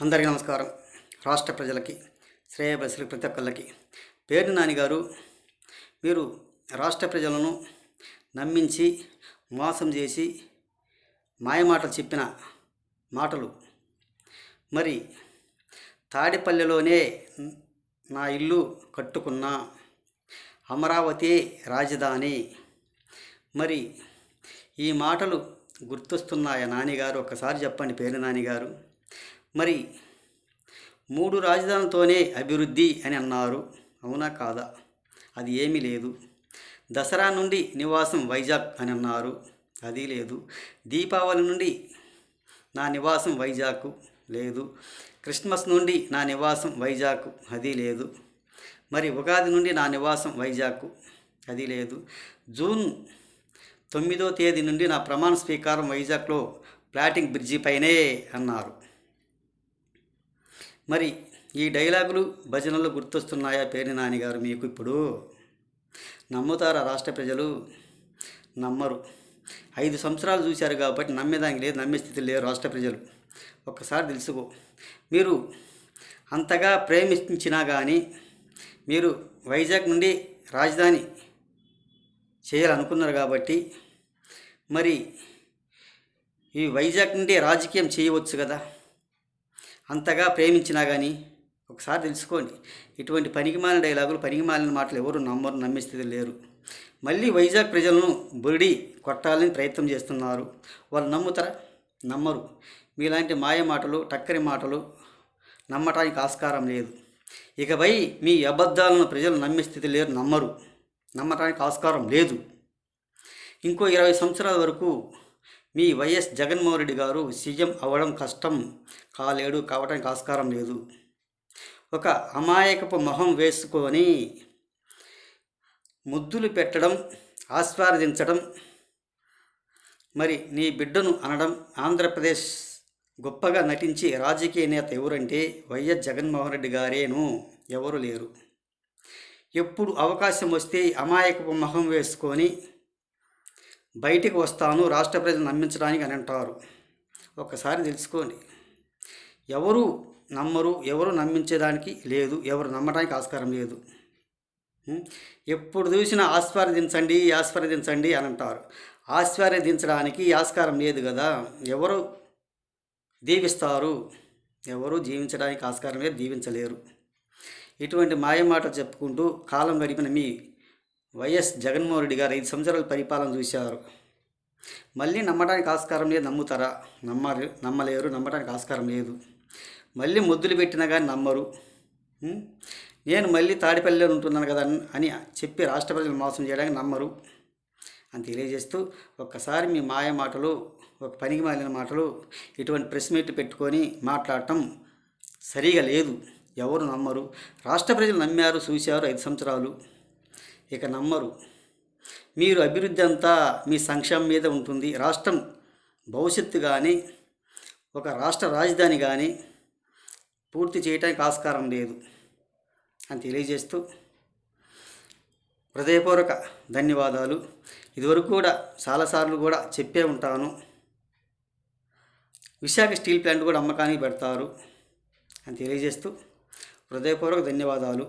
అందరికీ నమస్కారం. రాష్ట్ర ప్రజలకి, శ్రేయోభిలాషులకి, ప్రతి ఒక్కళ్ళకి పేర్ని నాని గారు, మీరు రాష్ట్ర ప్రజలను నమ్మించి మోసం చేసి మాయమాటలు చెప్పిన మాటలు, మరి తాడిపల్లెలోనే నా ఇల్లు కట్టుకున్నా, అమరావతి రాజధాని, మరి ఈ మాటలు గుర్తొస్తున్నాయా నానిగారు? ఒక్కసారి చెప్పండి పేర్ని నాని గారు. మరి 3 రాజధానులతోనే అభివృద్ధి అని అన్నారు, అవునా కాదా? అది ఏమీ లేదు. దసరా నుండి నివాసం వైజాగ్ అని అన్నారు, అది లేదు. దీపావళి నుండి నా నివాసం వైజాగ్ లేదు. క్రిస్మస్ నుండి నా నివాసం వైజాగ్, అది లేదు. మరి ఉగాది నుండి నా నివాసం వైజాగ్, అది లేదు. జూన్ 9వ తేదీ నుండి నా ప్రమాణ స్వీకారం వైజాగ్లో ఫ్లాటింగ్ బ్రిడ్జి పైనే అన్నారు. మరి ఈ డైలాగులు, భజనలు గుర్తొస్తున్నాయా పేర్ని నాని గారు మీకు? ఇప్పుడు నమ్ముతారా రాష్ట్ర ప్రజలు? నమ్మరు. 5 సంవత్సరాలు చూశారు కాబట్టి నమ్మేదానికి లేదు, నమ్మే స్థితి లేరు రాష్ట్ర ప్రజలు. ఒక్కసారి తెలుసుకో. మీరు అంతగా ప్రేమించినా కానీ మీరు వైజాగ్ నుండి రాజధాని చేయాలనుకున్నారు కాబట్టి మరి ఈ వైజాగ్ నుండి రాజకీయం చేయవచ్చు కదా. అంతగా ప్రేమించినా కానీ ఒకసారి తెలుసుకోండి. ఇటువంటి పనికిమాలిన డైలాగులు, పనికిమాలిన మాటలు ఎవరు నమ్మరు, నమ్మే స్థితి లేరు. మళ్ళీ వైజాగ్ ప్రజలను బురిడి కొట్టాలని ప్రయత్నం చేస్తున్నారు. వాళ్ళు నమ్ముతారా? నమ్మరు. మీలాంటి మాయ మాటలు, టక్కరి మాటలు నమ్మటానికి ఆస్కారం లేదు. ఇకపై మీ అబద్ధాలను ప్రజలు నమ్మే స్థితి లేరు, నమ్మరు, నమ్మటానికి ఆస్కారం లేదు. ఇంకో 20 సంవత్సరాల వరకు మీ వైఎస్ జగన్మోహన్ రెడ్డి గారు సీఎం అవ్వడం కష్టం, కావడానికి ఆస్కారం లేదు. ఒక అమాయకపు మొహం వేసుకొని ముద్దులు పెట్టడం, ఆస్వాదించడం, మరి నీ బిడ్డను అనడం, ఆంధ్రప్రదేశ్ గొప్పగా నటించి రాజకీయ నేత ఎవరంటే వైఎస్ జగన్మోహన్ రెడ్డి గారేను, ఎవరు లేరు. ఎప్పుడు అవకాశం వస్తే అమాయకపు మొహం వేసుకొని బయటికి వస్తాను రాష్ట్ర ప్రజలు నమ్మించడానికి అని అంటారు. ఒక్కసారి తెలుసుకోండి. ఎవరు నమ్మరు, ఎవరు నమ్మించేదానికి లేదు, ఎవరు నమ్మడానికి ఆస్కారం లేదు. ఎప్పుడు చూసినా ఆస్వాదించండి అని అంటారు. ఆస్వాదించడానికి ఆస్కారం లేదు కదా. ఎవరు దీవిస్తారు? ఎవరు జీవించడానికి ఆస్కారం లేదు, దీవించలేరు. ఇటువంటి మాయమాటలు చెప్పుకుంటూ కాలం గడిపిన మీ వైఎస్ జగన్మోహన్ రెడ్డి గారు 5 సంవత్సరాల పరిపాలన చూశారు. మళ్ళీ నమ్మడానికి ఆస్కారం లేదు. నమ్ముతారా? నమ్మలేరు, నమ్మడానికి ఆస్కారం లేదు. మళ్ళీ ముద్దులు పెట్టినా కానీ నమ్మరు. నేను మళ్ళీ తాడిపల్లిలో ఉంటున్నాను కదా అని చెప్పి రాష్ట్ర ప్రజలు మోసం చేయడానికి నమ్మరు అని తెలియజేస్తూ, ఒక్కసారి మీ మాయ మాటలు, ఒక పనికి మాలిన మాటలు, ఇటువంటి ప్రెస్ మీట్ పెట్టుకొని మాట్లాడటం సరిగా లేదు. ఎవరు నమ్మరు. రాష్ట్ర ప్రజలు నమ్మారు, చూశారు 5 సంవత్సరాలు, ఇక నమ్మరు. మీరు అభివృద్ధి అంతా మీ సంక్షేమం మీద ఉంటుంది. రాష్ట్రం భవిష్యత్తు కానీ, ఒక రాష్ట్ర రాజధాని కానీ పూర్తి చేయడానికి ఆస్కారం లేదు అని తెలియజేస్తూ హృదయపూర్వక ధన్యవాదాలు. ఇదివరకు కూడా చాలాసార్లు కూడా చెప్పే ఉంటాను, విశాఖ స్టీల్ ప్లాంట్ కూడా అమ్మకానికి పెడతారు అని తెలియజేస్తూ హృదయపూర్వక ధన్యవాదాలు.